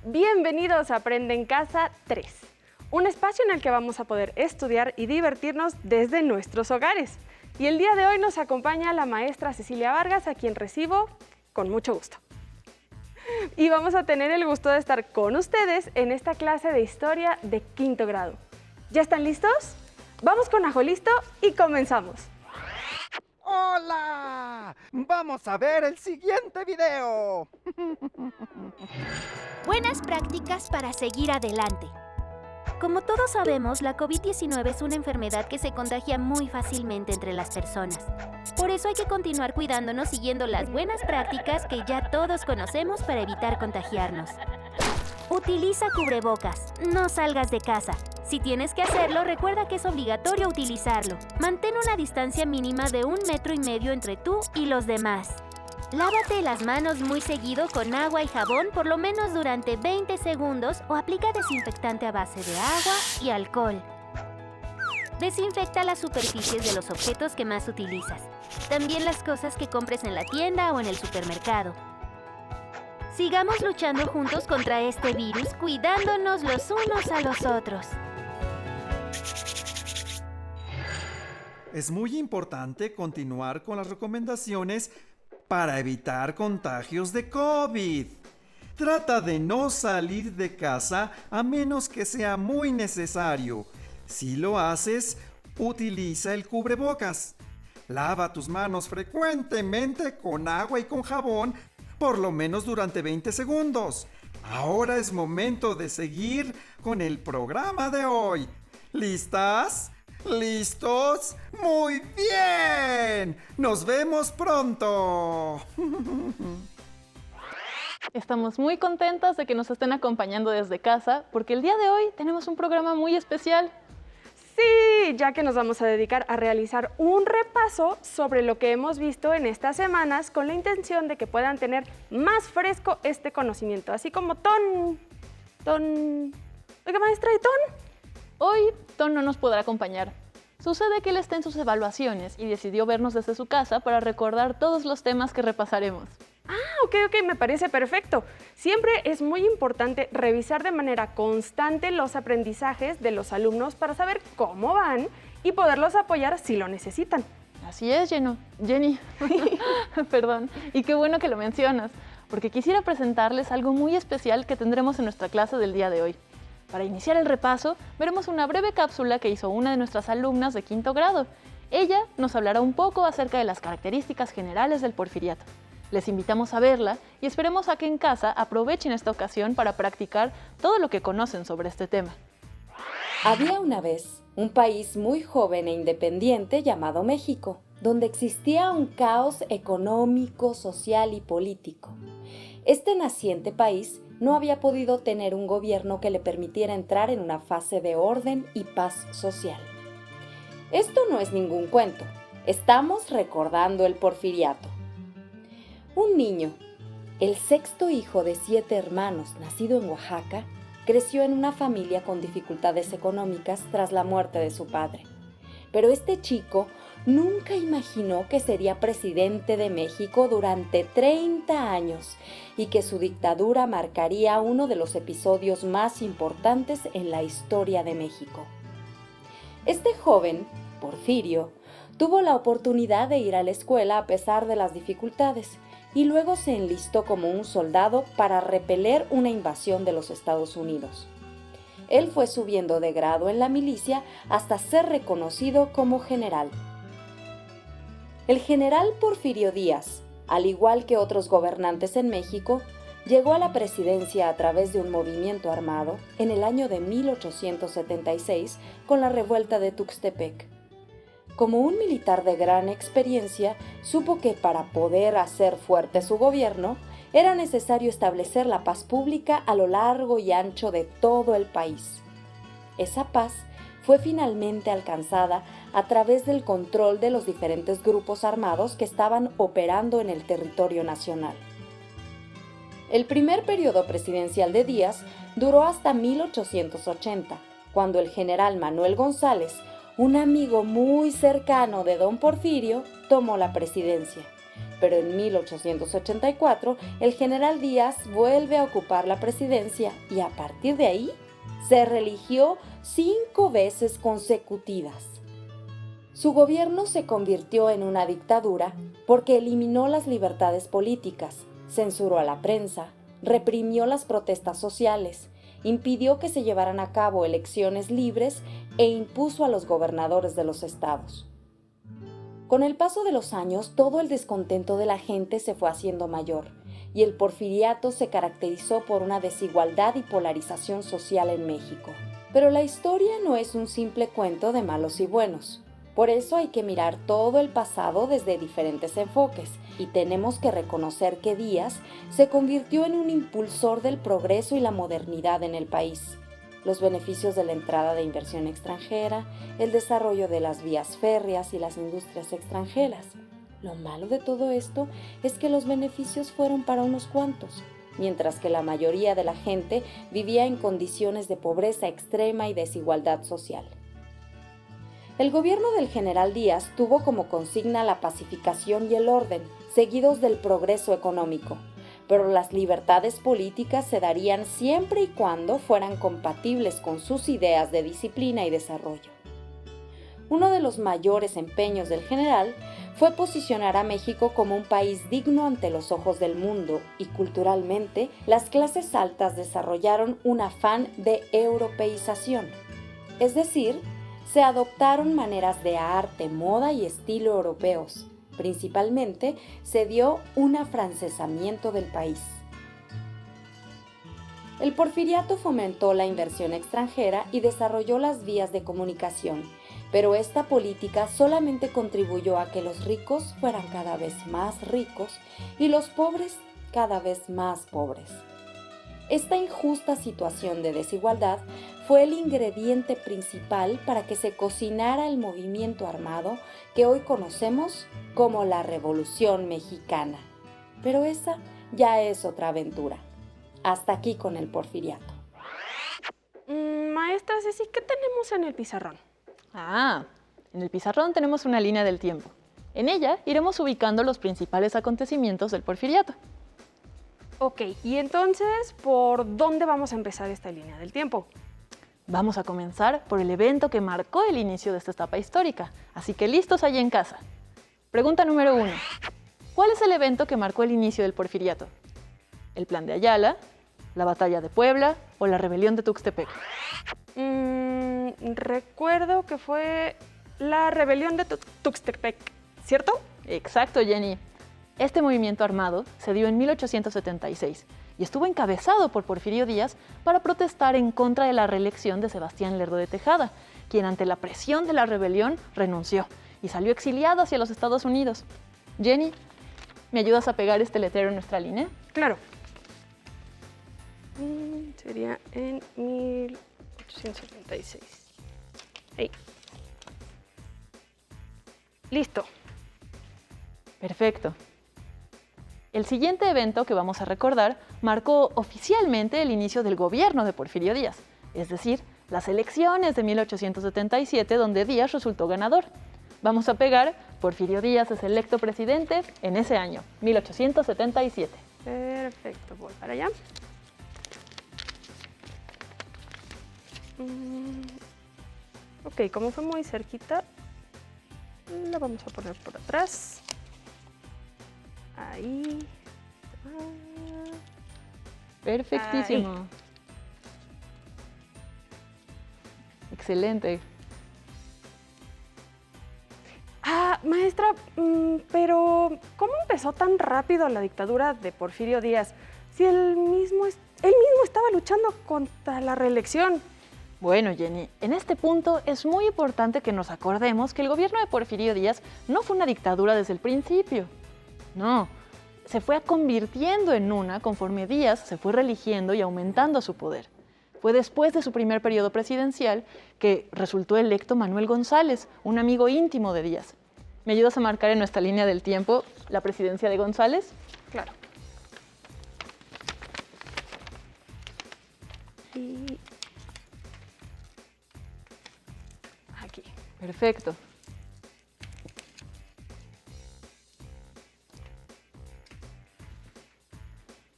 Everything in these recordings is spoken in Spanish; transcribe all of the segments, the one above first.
Bienvenidos a Aprende en Casa 3, un espacio en el que vamos a poder estudiar y divertirnos desde nuestros hogares. Y el día de hoy nos acompaña la maestra Cecilia Vargas, a quien recibo con mucho gusto. Y vamos a tener el gusto de estar con ustedes en esta clase de historia de quinto grado. ¿Ya están listos? Vamos con Ajo Listo y comenzamos. ¡Hola! Vamos a ver el siguiente video. Buenas prácticas para seguir adelante. Como todos sabemos, la COVID-19 es una enfermedad que se contagia muy fácilmente entre las personas. Por eso hay que continuar cuidándonos siguiendo las buenas prácticas que ya todos conocemos para evitar contagiarnos. Utiliza cubrebocas, no salgas de casa. Si tienes que hacerlo, recuerda que es obligatorio utilizarlo. Mantén una distancia mínima de 1,5 metros entre tú y los demás. Lávate las manos muy seguido con agua y jabón por lo menos durante 20 segundos o aplica desinfectante a base de agua y alcohol. Desinfecta las superficies de los objetos que más utilizas. También las cosas que compres en la tienda o en el supermercado. Sigamos luchando juntos contra este virus, cuidándonos los unos a los otros. Es muy importante continuar con las recomendaciones para evitar contagios de COVID. Trata de no salir de casa a menos que sea muy necesario. Si lo haces, utiliza el cubrebocas. Lava tus manos frecuentemente con agua y con jabón, por lo menos durante 20 segundos. Ahora es momento de seguir con el programa de hoy. ¿Listas? ¿Listos? ¡Muy bien! ¡Nos vemos pronto! Estamos muy contentas de que nos estén acompañando desde casa, porque el día de hoy tenemos un programa muy especial. Sí, ya que nos vamos a dedicar a realizar un repaso sobre lo que hemos visto en estas semanas con la intención de que puedan tener más fresco este conocimiento, así como Oiga, maestra, ¿y Ton? Hoy Ton no nos podrá acompañar. Sucede que él está en sus evaluaciones y decidió vernos desde su casa para recordar todos los temas que repasaremos. Ok, me parece perfecto. Siempre es muy importante revisar de manera constante los aprendizajes de los alumnos para saber cómo van y poderlos apoyar si lo necesitan. Así es, Jenny. Perdón. Y qué bueno que lo mencionas, porque quisiera presentarles algo muy especial que tendremos en nuestra clase del día de hoy. Para iniciar el repaso, veremos una breve cápsula que hizo una de nuestras alumnas de quinto grado. Ella nos hablará un poco acerca de las características generales del porfiriato. Les invitamos a verla y esperemos a que en casa aprovechen esta ocasión para practicar todo lo que conocen sobre este tema. Había una vez un país muy joven e independiente llamado México, donde existía un caos económico, social y político. Este naciente país no había podido tener un gobierno que le permitiera entrar en una fase de orden y paz social. Esto no es ningún cuento, estamos recordando el porfiriato. Un niño, el sexto hijo de 7 hermanos, nacido en Oaxaca, creció en una familia con dificultades económicas tras la muerte de su padre. Pero este chico nunca imaginó que sería presidente de México durante 30 años y que su dictadura marcaría uno de los episodios más importantes en la historia de México. Este joven, Porfirio, tuvo la oportunidad de ir a la escuela a pesar de las dificultades y luego se enlistó como un soldado para repeler una invasión de los Estados Unidos. Él fue subiendo de grado en la milicia hasta ser reconocido como general. El general Porfirio Díaz, al igual que otros gobernantes en México, llegó a la presidencia a través de un movimiento armado en el año de 1876 con la revuelta de Tuxtepec. Como un militar de gran experiencia, supo que para poder hacer fuerte su gobierno, era necesario establecer la paz pública a lo largo y ancho de todo el país. Esa paz fue finalmente alcanzada a través del control de los diferentes grupos armados que estaban operando en el territorio nacional. El primer periodo presidencial de Díaz duró hasta 1880, cuando el general Manuel González, un amigo muy cercano de don Porfirio, tomó la presidencia. Pero en 1884 el general Díaz vuelve a ocupar la presidencia y a partir de ahí se reeligió 5 veces consecutivas. Su gobierno se convirtió en una dictadura porque eliminó las libertades políticas, censuró a la prensa, reprimió las protestas sociales, impidió que se llevaran a cabo elecciones libres e impuso a los gobernadores de los estados. Con el paso de los años, todo el descontento de la gente se fue haciendo mayor y el porfiriato se caracterizó por una desigualdad y polarización social en México. Pero la historia no es un simple cuento de malos y buenos. Por eso hay que mirar todo el pasado desde diferentes enfoques y tenemos que reconocer que Díaz se convirtió en un impulsor del progreso y la modernidad en el país. Los beneficios de la entrada de inversión extranjera, el desarrollo de las vías férreas y las industrias extranjeras. Lo malo de todo esto es que los beneficios fueron para unos cuantos, mientras que la mayoría de la gente vivía en condiciones de pobreza extrema y desigualdad social. El gobierno del general Díaz tuvo como consigna la pacificación y el orden, seguidos del progreso económico, pero las libertades políticas se darían siempre y cuando fueran compatibles con sus ideas de disciplina y desarrollo. Uno de los mayores empeños del general fue posicionar a México como un país digno ante los ojos del mundo y culturalmente las clases altas desarrollaron un afán de europeización, es decir, se adoptaron maneras de arte, moda y estilo europeos. Principalmente, se dio un afrancesamiento del país. El porfiriato fomentó la inversión extranjera y desarrolló las vías de comunicación, pero esta política solamente contribuyó a que los ricos fueran cada vez más ricos y los pobres cada vez más pobres. Esta injusta situación de desigualdad fue el ingrediente principal para que se cocinara el movimiento armado que hoy conocemos como la Revolución Mexicana. Pero esa ya es otra aventura. Hasta aquí con el porfiriato. Maestra Ceci, ¿qué tenemos en el pizarrón? En el pizarrón tenemos una línea del tiempo. En ella iremos ubicando los principales acontecimientos del porfiriato. Ok, y entonces, ¿por dónde vamos a empezar esta línea del tiempo? Vamos a comenzar por el evento que marcó el inicio de esta etapa histórica, así que listos allí en casa. Pregunta número 1. ¿Cuál es el evento que marcó el inicio del porfiriato? ¿El Plan de Ayala, la Batalla de Puebla o la Rebelión de Tuxtepec? Recuerdo que fue la Rebelión de Tuxtepec, ¿cierto? Exacto, Jenny. Este movimiento armado se dio en 1876 y estuvo encabezado por Porfirio Díaz para protestar en contra de la reelección de Sebastián Lerdo de Tejada, quien ante la presión de la rebelión renunció y salió exiliado hacia los Estados Unidos. Jenny, ¿me ayudas a pegar este letrero en nuestra línea? Claro. Sería en 1876. Ahí. Listo. Perfecto. El siguiente evento que vamos a recordar marcó oficialmente el inicio del gobierno de Porfirio Díaz, es decir, las elecciones de 1877 donde Díaz resultó ganador. Vamos a pegar, Porfirio Díaz es electo presidente en ese año, 1877. Perfecto, voy para allá. Ok, como fue muy cerquita, la vamos a poner por atrás. Ahí. Perfectísimo. Ahí. Excelente. Maestra, pero ¿cómo empezó tan rápido la dictadura de Porfirio Díaz? Si él mismo estaba luchando contra la reelección. Bueno, Jenny, en este punto es muy importante que nos acordemos que el gobierno de Porfirio Díaz no fue una dictadura desde el principio. No, se fue convirtiendo en una conforme Díaz se fue reeligiendo y aumentando su poder. Fue después de su primer periodo presidencial que resultó electo Manuel González, un amigo íntimo de Díaz. ¿Me ayudas a marcar en nuestra línea del tiempo la presidencia de González? Claro. Y aquí. Perfecto.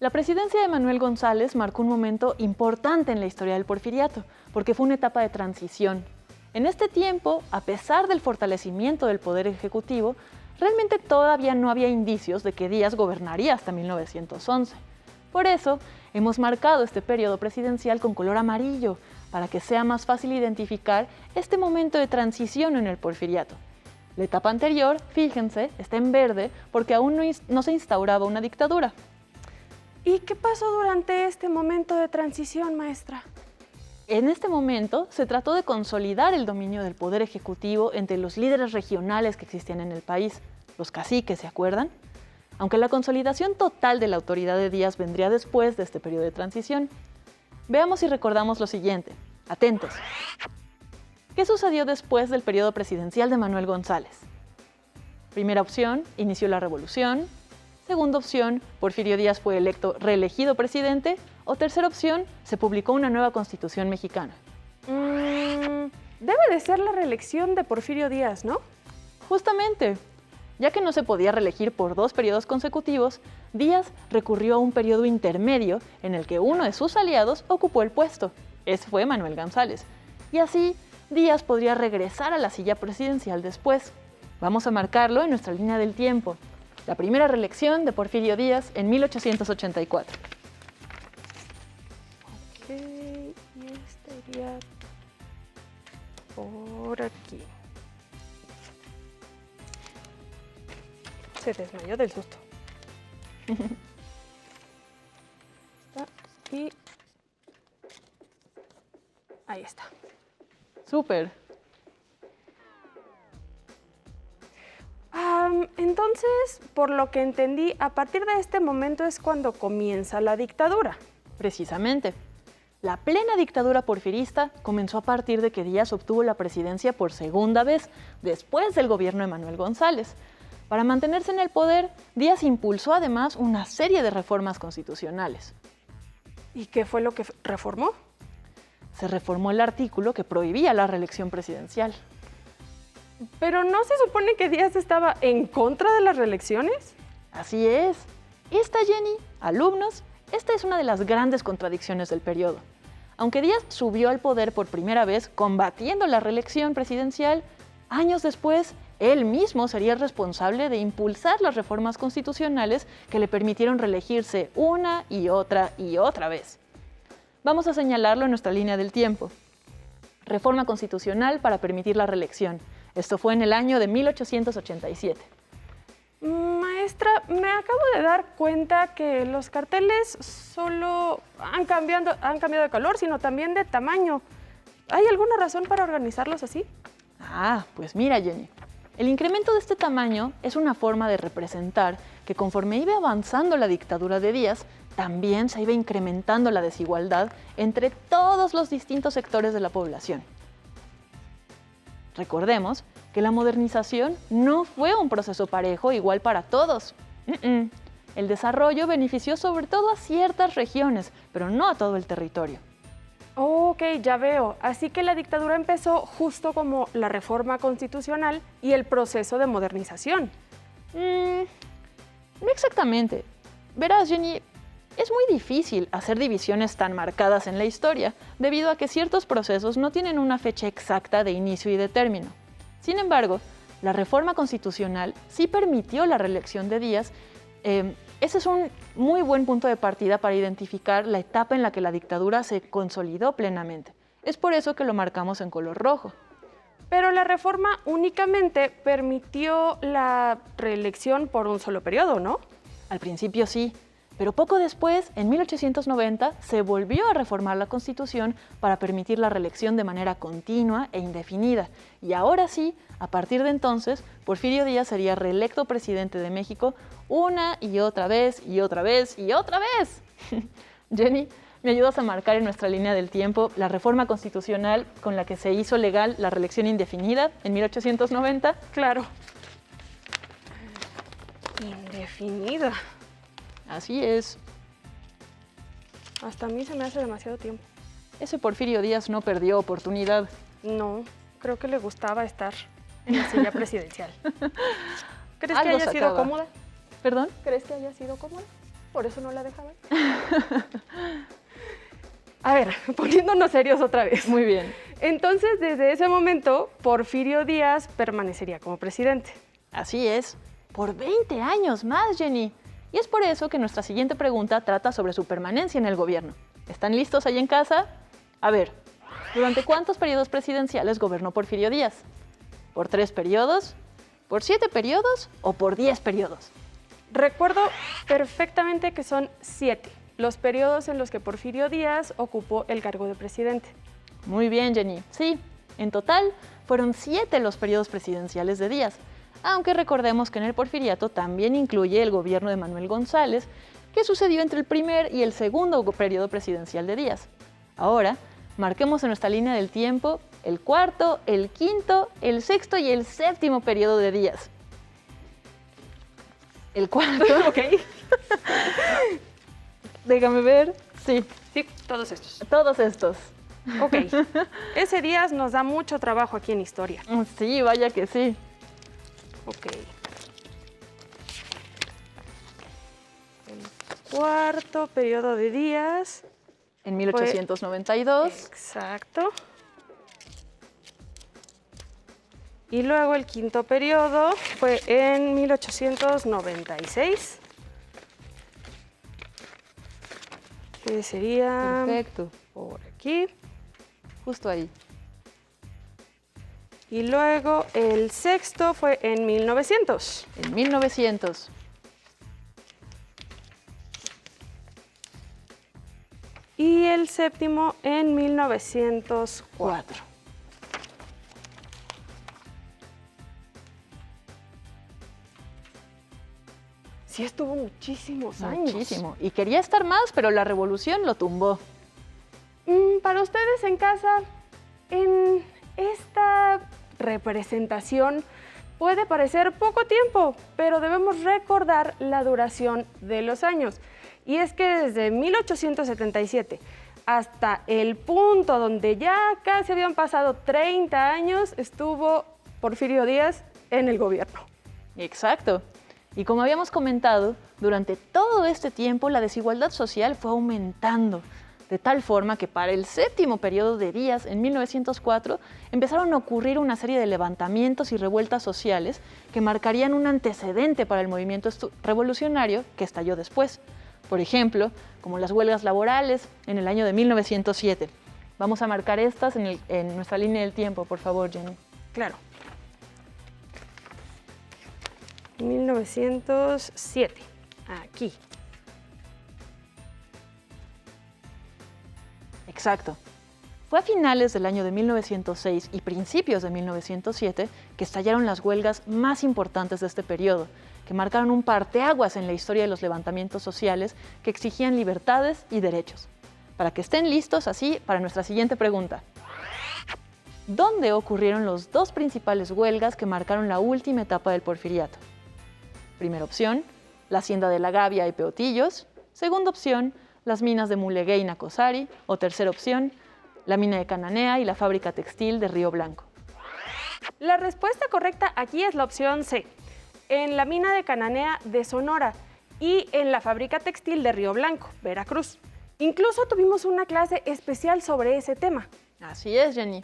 La presidencia de Manuel González marcó un momento importante en la historia del porfiriato, porque fue una etapa de transición. En este tiempo, a pesar del fortalecimiento del poder ejecutivo, realmente todavía no había indicios de que Díaz gobernaría hasta 1911. Por eso, hemos marcado este periodo presidencial con color amarillo, para que sea más fácil identificar este momento de transición en el porfiriato. La etapa anterior, fíjense, está en verde porque aún no se instauraba una dictadura. ¿Y qué pasó durante este momento de transición, maestra? En este momento se trató de consolidar el dominio del poder ejecutivo entre los líderes regionales que existían en el país, los caciques, ¿se acuerdan? Aunque la consolidación total de la autoridad de Díaz vendría después de este periodo de transición. Veamos y recordamos lo siguiente. Atentos. ¿Qué sucedió después del periodo presidencial de Manuel González? Primera opción, inició la revolución. Segunda opción, Porfirio Díaz fue reelegido presidente. O tercera opción, se publicó una nueva constitución mexicana. Debe de ser la reelección de Porfirio Díaz, ¿no? Justamente, ya que no se podía reelegir por 2 periodos consecutivos, Díaz recurrió a un periodo intermedio en el que uno de sus aliados ocupó el puesto. Ese fue Manuel González. Y así, Díaz podría regresar a la silla presidencial después. Vamos a marcarlo en nuestra línea del tiempo. La primera reelección de Porfirio Díaz en 1884. Ok, y estaría por aquí. Se desmayó del susto. Y ahí está. Súper. Entonces, por lo que entendí, a partir de este momento es cuando comienza la dictadura. Precisamente. La plena dictadura porfirista comenzó a partir de que Díaz obtuvo la presidencia por segunda vez, después del gobierno de Manuel González. Para mantenerse en el poder, Díaz impulsó además una serie de reformas constitucionales. ¿Y qué fue lo que reformó? Se reformó el artículo que prohibía la reelección presidencial. ¿Pero no se supone que Díaz estaba en contra de las reelecciones? Así es. Jenny, alumnos, esta es una de las grandes contradicciones del periodo. Aunque Díaz subió al poder por primera vez combatiendo la reelección presidencial, años después, él mismo sería el responsable de impulsar las reformas constitucionales que le permitieron reelegirse una y otra vez. Vamos a señalarlo en nuestra línea del tiempo. Reforma constitucional para permitir la reelección. Esto fue en el año de 1887. Maestra, me acabo de dar cuenta que los carteles solo han cambiado de color, sino también de tamaño. ¿Hay alguna razón para organizarlos así? Pues mira, Jenny. El incremento de este tamaño es una forma de representar que conforme iba avanzando la dictadura de Díaz, también se iba incrementando la desigualdad entre todos los distintos sectores de la población. Recordemos que la modernización no fue un proceso parejo igual para todos. El desarrollo benefició sobre todo a ciertas regiones, pero no a todo el territorio. Ok, ya veo. Así que la dictadura empezó justo como la reforma constitucional y el proceso de modernización. No exactamente. Verás, Jenny, es muy difícil hacer divisiones tan marcadas en la historia, debido a que ciertos procesos no tienen una fecha exacta de inicio y de término. Sin embargo, la reforma constitucional sí permitió la reelección de Díaz. Ese es un muy buen punto de partida para identificar la etapa en la que la dictadura se consolidó plenamente. Es por eso que lo marcamos en color rojo. Pero la reforma únicamente permitió la reelección por un solo periodo, ¿no? Al principio sí, pero poco después, en 1890, se volvió a reformar la Constitución para permitir la reelección de manera continua e indefinida. Y ahora sí, a partir de entonces, Porfirio Díaz sería reelecto presidente de México una y otra vez, y otra vez, y otra vez. Jenny, ¿me ayudas a marcar en nuestra línea del tiempo la reforma constitucional con la que se hizo legal la reelección indefinida en 1890? Claro. Indefinida. Así es. Hasta a mí se me hace demasiado tiempo. Ese Porfirio Díaz no perdió oportunidad. No, creo que le gustaba estar en la silla presidencial. ¿Crees que Algo haya sido sacaba. cómoda? ¿Perdón? ¿Crees que haya sido cómoda? por eso no la dejaban. A ver, poniéndonos serios otra vez. Muy bien. Entonces, desde ese momento, Porfirio Díaz permanecería como presidente. Así es, por 20 años más, Jenny. Y es por eso que nuestra siguiente pregunta trata sobre su permanencia en el gobierno. ¿Están listos ahí en casa? A ver, ¿durante cuántos periodos presidenciales gobernó Porfirio Díaz? ¿Por 3 periodos? ¿Por 7 periodos? ¿O por 10 periodos? Recuerdo perfectamente que son 7 los periodos en los que Porfirio Díaz ocupó el cargo de presidente. Muy bien, Jenny. Sí, en total fueron 7 los periodos presidenciales de Díaz, aunque recordemos que en el porfiriato también incluye el gobierno de Manuel González, que sucedió entre el primer y el segundo periodo presidencial de Díaz. Ahora, marquemos en nuestra línea del tiempo el cuarto, el quinto, el sexto y el séptimo periodo de Díaz. El cuarto, ¿Ok? déjame ver, sí, Sí, todos estos. todos estos. Ok. Ese Díaz nos da mucho trabajo aquí en historia. Sí, vaya que sí. Ok. El cuarto periodo de Díaz. En 1892. Exacto. Y luego el quinto periodo fue en 1896. Que sería Perfecto, por aquí. justo ahí. Y luego el sexto fue en 1900. En 1900. Y el séptimo en 1904. 4. Sí estuvo muchísimos años. Muchísimo. Y quería estar más, pero la revolución lo tumbó. Para ustedes en casa, en esta representación puede parecer poco tiempo, pero debemos recordar la duración de los años. Y es que desde 1877 hasta el punto donde ya casi habían pasado 30 años, estuvo Porfirio Díaz en el gobierno. Exacto. Y como habíamos comentado, durante todo este tiempo la desigualdad social fue aumentando, de tal forma que para el séptimo periodo de Díaz, en 1904, empezaron a ocurrir una serie de levantamientos y revueltas sociales que marcarían un antecedente para el movimiento revolucionario que estalló después. Por ejemplo, como las huelgas laborales en el año de 1907. Vamos a marcar estas en nuestra línea del tiempo, por favor, Jenny. Claro. 1907. Aquí. Exacto. Fue a finales del año de 1906 y principios de 1907 que estallaron las huelgas más importantes de este periodo, que marcaron un parteaguas en la historia de los levantamientos sociales que exigían libertades y derechos. Para que estén listos así para nuestra siguiente pregunta. ¿Dónde ocurrieron los 2 principales huelgas que marcaron la última etapa del porfiriato? Primera opción, la hacienda de La Gavia y Peotillos. Segunda opción, las minas de Mulegé y Nacosari. O tercera opción, la mina de Cananea y la fábrica textil de Río Blanco. La respuesta correcta aquí es la opción C, en la mina de Cananea de Sonora y en la fábrica textil de Río Blanco, Veracruz. Incluso tuvimos una clase especial sobre ese tema. Así es, Jenny.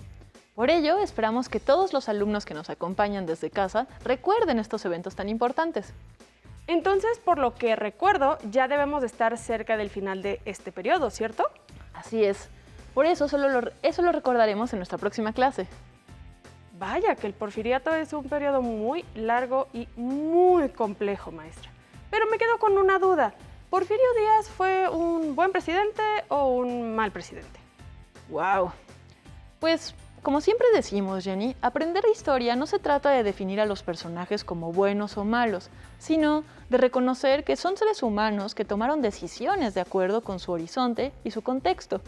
Por ello, esperamos que todos los alumnos que nos acompañan desde casa recuerden estos eventos tan importantes. Entonces, por lo que recuerdo, ya debemos de estar cerca del final de este periodo, ¿cierto? Así es. Por eso eso lo recordaremos en nuestra próxima clase. Vaya, que el porfiriato es un periodo muy largo y muy complejo, maestra. Pero me quedo con una duda. ¿Porfirio Díaz fue un buen presidente o un mal presidente? ¡Wow! Pues, como siempre decimos, Jenny, aprender historia no se trata de definir a los personajes como buenos o malos, sino de reconocer que son seres humanos que tomaron decisiones de acuerdo con su horizonte y su contexto.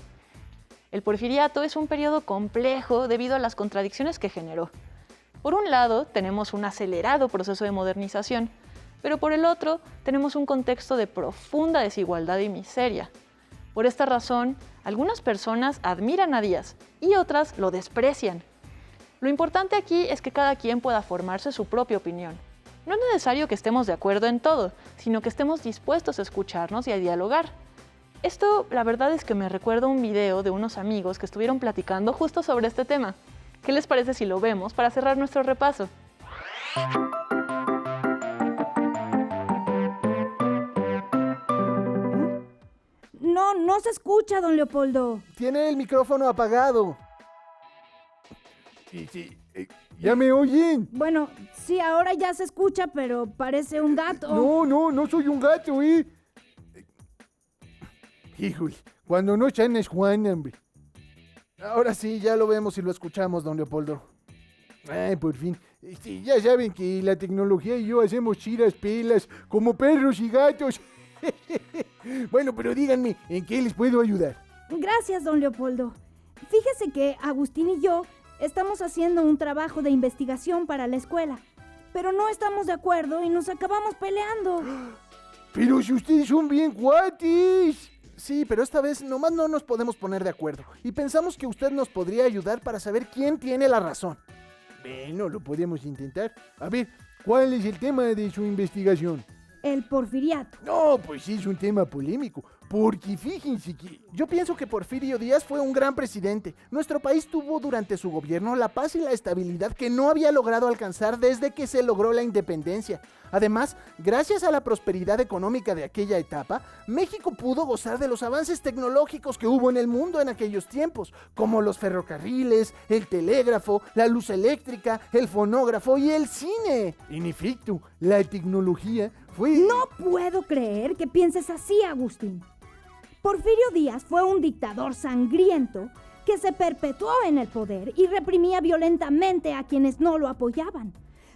El porfiriato es un periodo complejo debido a las contradicciones que generó. Por un lado, tenemos un acelerado proceso de modernización, pero por el otro, tenemos un contexto de profunda desigualdad y miseria. Por esta razón, algunas personas admiran a Díaz y otras lo desprecian. Lo importante aquí es que cada quien pueda formarse su propia opinión. No es necesario que estemos de acuerdo en todo, sino que estemos dispuestos a escucharnos y a dialogar. Esto, la verdad es que me recuerda un video de unos amigos que estuvieron platicando justo sobre este tema. ¿Qué les parece si lo vemos para cerrar nuestro repaso? No se escucha, don Leopoldo. Tiene el micrófono apagado. Sí, ¿ya me oyen? Bueno, sí, ahora ya se escucha, pero parece un gato. No soy un gato, Híjole, cuando no echan es Juan, hombre. Ahora sí, ya lo vemos y lo escuchamos, don Leopoldo. Ay, por fin. Ya saben que la tecnología y yo hacemos chiras pelas como perros y gatos. Bueno, pero díganme, ¿en qué les puedo ayudar? Gracias, don Leopoldo. Fíjese que Agustín y yo estamos haciendo un trabajo de investigación para la escuela, pero no estamos de acuerdo y nos acabamos peleando. Pero si ustedes son bien cuatis. Sí, pero esta vez nomás no nos podemos poner de acuerdo y pensamos que usted nos podría ayudar para saber quién tiene la razón. Bueno, lo podemos intentar. A ver, ¿cuál es el tema de su investigación? El porfiriato. No, pues sí es un tema polémico, porque fíjense que yo pienso que Porfirio Díaz fue un gran presidente. Nuestro país tuvo durante su gobierno la paz y la estabilidad que no había logrado alcanzar desde que se logró la independencia. Además, gracias a la prosperidad económica de aquella etapa, México pudo gozar de los avances tecnológicos que hubo en el mundo en aquellos tiempos, como los ferrocarriles, el telégrafo, la luz eléctrica, el fonógrafo y el cine. En efecto, la tecnología fue... No puedo creer que pienses así, Agustín. Porfirio Díaz fue un dictador sangriento que se perpetuó en el poder y reprimía violentamente a quienes no lo apoyaban.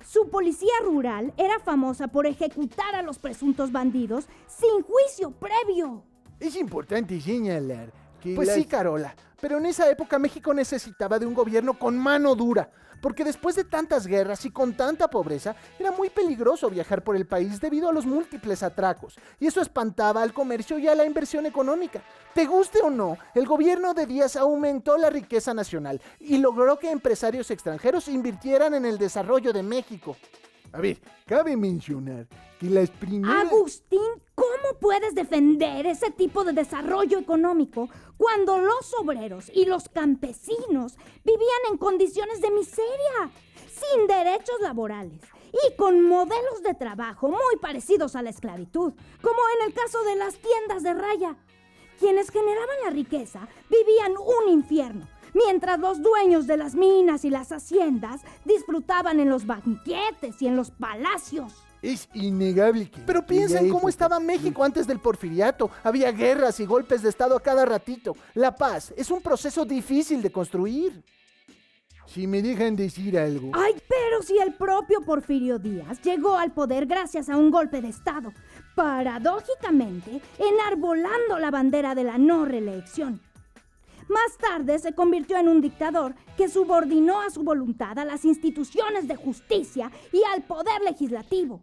Su policía rural era famosa por ejecutar a los presuntos bandidos sin juicio previo. Es importante señalar que... Pues sí, Carola, pero en esa época México necesitaba de un gobierno con mano dura, porque después de tantas guerras y con tanta pobreza, era muy peligroso viajar por el país debido a los múltiples atracos, y eso espantaba al comercio y a la inversión económica. Te guste o no, el gobierno de Díaz aumentó la riqueza nacional y logró que empresarios extranjeros invirtieran en el desarrollo de México. A ver, cabe mencionar que las primeras... Agustín, ¿cómo puedes defender ese tipo de desarrollo económico cuando los obreros y los campesinos vivían en condiciones de miseria, sin derechos laborales y con modelos de trabajo muy parecidos a la esclavitud, como en el caso de las tiendas de raya? Quienes generaban la riqueza vivían un infierno, mientras los dueños de las minas y las haciendas disfrutaban en los banquetes y en los palacios. Es innegable que... Pero piensen cómo estaba México antes del porfiriato. Había guerras y golpes de estado a cada ratito. La paz es un proceso difícil de construir. Si me dejan decir algo... Ay, pero si el propio Porfirio Díaz llegó al poder gracias a un golpe de estado, paradójicamente enarbolando la bandera de la no reelección. Más tarde se convirtió en un dictador que subordinó a su voluntad a las instituciones de justicia y al poder legislativo.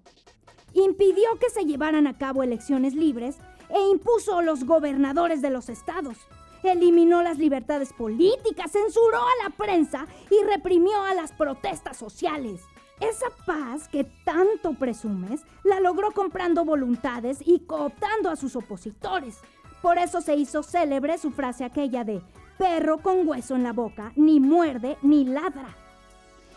Impidió que se llevaran a cabo elecciones libres e impuso los gobernadores de los estados. Eliminó las libertades políticas, censuró a la prensa y reprimió a las protestas sociales. Esa paz que tanto presumes la logró comprando voluntades y cooptando a sus opositores. Por eso se hizo célebre su frase aquella de perro con hueso en la boca, ni muerde ni ladra.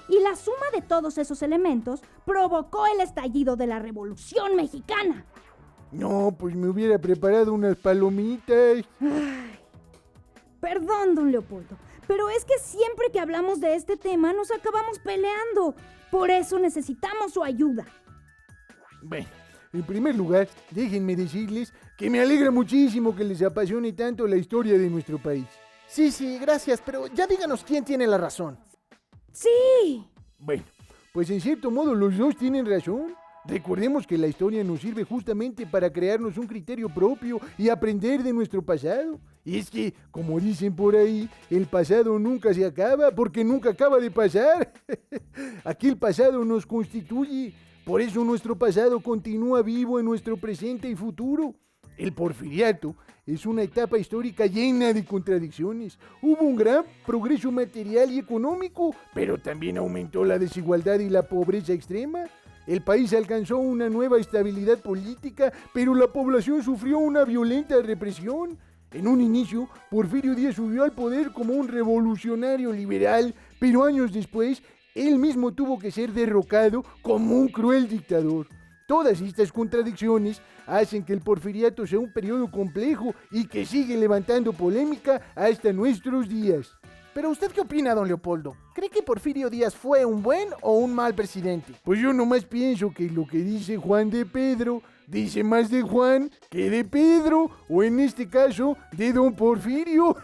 Y la suma de todos esos elementos provocó el estallido de la Revolución Mexicana. No, pues me hubiera preparado unas palomitas. Ay, perdón, don Leopoldo, pero es que siempre que hablamos de este tema nos acabamos peleando. Por eso necesitamos su ayuda. Bueno, en primer lugar, déjenme decirles que me alegra muchísimo que les apasione tanto la historia de nuestro país. Sí, gracias, pero ya díganos quién tiene la razón. ¡Sí! Bueno, pues en cierto modo los dos tienen razón. Recordemos que la historia nos sirve justamente para crearnos un criterio propio y aprender de nuestro pasado. Y es que, como dicen por ahí, el pasado nunca se acaba porque nunca acaba de pasar. Aquí el pasado nos constituye. Por eso nuestro pasado continúa vivo en nuestro presente y futuro. El porfiriato es una etapa histórica llena de contradicciones. Hubo un gran progreso material y económico, pero también aumentó la desigualdad y la pobreza extrema. El país alcanzó una nueva estabilidad política, pero la población sufrió una violenta represión. En un inicio, Porfirio Díaz subió al poder como un revolucionario liberal, pero años después, él mismo tuvo que ser derrocado como un cruel dictador. Todas estas contradicciones hacen que el porfiriato sea un periodo complejo y que sigue levantando polémica hasta nuestros días. Pero ¿usted qué opina, don Leopoldo? ¿Cree que Porfirio Díaz fue un buen o un mal presidente? Pues yo nomás pienso que lo que dice Juan de Pedro dice más de Juan que de Pedro, o en este caso, de don Porfirio.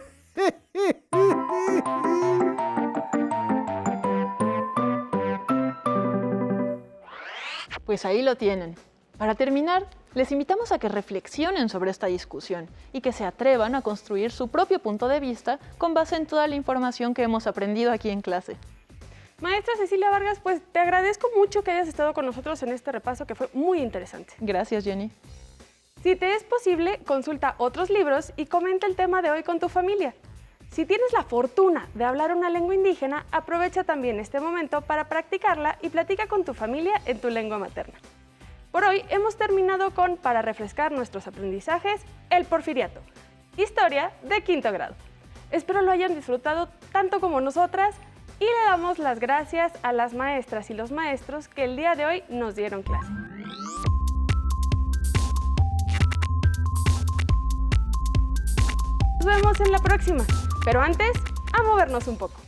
Pues ahí lo tienen. Para terminar, les invitamos a que reflexionen sobre esta discusión y que se atrevan a construir su propio punto de vista con base en toda la información que hemos aprendido aquí en clase. Maestra Cecilia Vargas, pues te agradezco mucho que hayas estado con nosotros en este repaso que fue muy interesante. Gracias, Jenny. Si te es posible, consulta otros libros y comenta el tema de hoy con tu familia. Si tienes la fortuna de hablar una lengua indígena, aprovecha también este momento para practicarla y platica con tu familia en tu lengua materna. Por hoy hemos terminado con, para refrescar nuestros aprendizajes, el Porfiriato, historia de 5º grado. Espero lo hayan disfrutado tanto como nosotras y le damos las gracias a las maestras y los maestros que el día de hoy nos dieron clase. Nos vemos en la próxima, pero antes, a movernos un poco.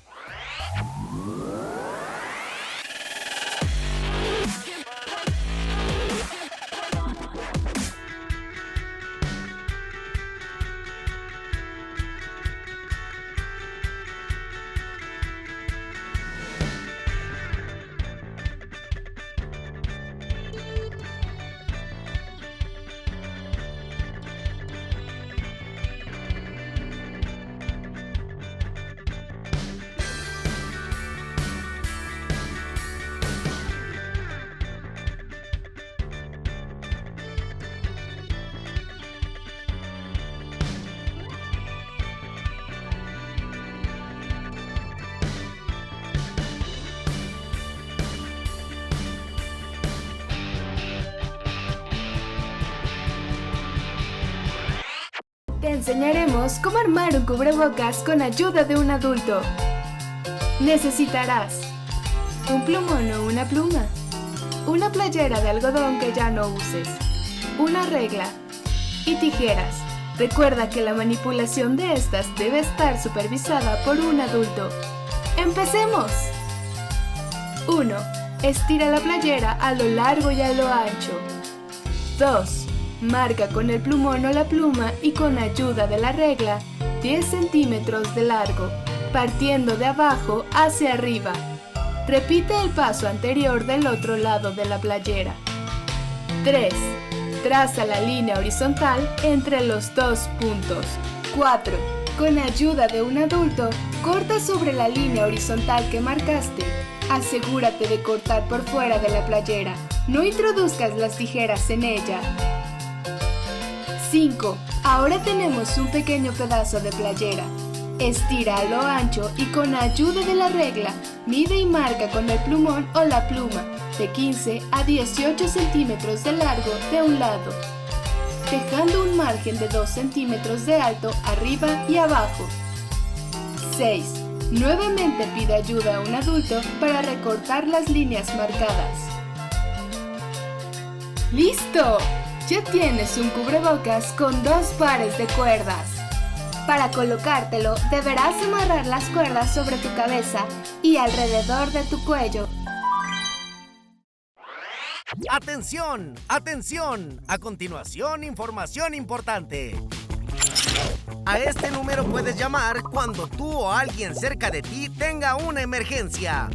Te enseñaremos cómo armar un cubrebocas con ayuda de un adulto. Necesitarás un plumón o una pluma, una playera de algodón que ya no uses, una regla y tijeras. Recuerda que la manipulación de estas debe estar supervisada por un adulto. ¡Empecemos! 1. Estira la playera a lo largo y a lo ancho. 2. Marca con el plumón o la pluma y con ayuda de la regla 10 centímetros de largo, partiendo de abajo hacia arriba. Repite el paso anterior del otro lado de la playera. 3. Traza la línea horizontal entre los dos puntos. 4. Con ayuda de un adulto, corta sobre la línea horizontal que marcaste. Asegúrate de cortar por fuera de la playera. No introduzcas las tijeras en ella. 5. Ahora tenemos un pequeño pedazo de playera. Estira a lo ancho y con ayuda de la regla, mide y marca con el plumón o la pluma de 15 a 18 centímetros de largo de un lado, dejando un margen de 2 centímetros de alto arriba y abajo. 6. Nuevamente pide ayuda a un adulto para recortar las líneas marcadas. ¡Listo! Ya tienes un cubrebocas con 2 pares de cuerdas. Para colocártelo, deberás amarrar las cuerdas sobre tu cabeza y alrededor de tu cuello. ¡Atención! ¡Atención! A continuación, información importante. A este número puedes llamar cuando tú o alguien cerca de ti tenga una emergencia.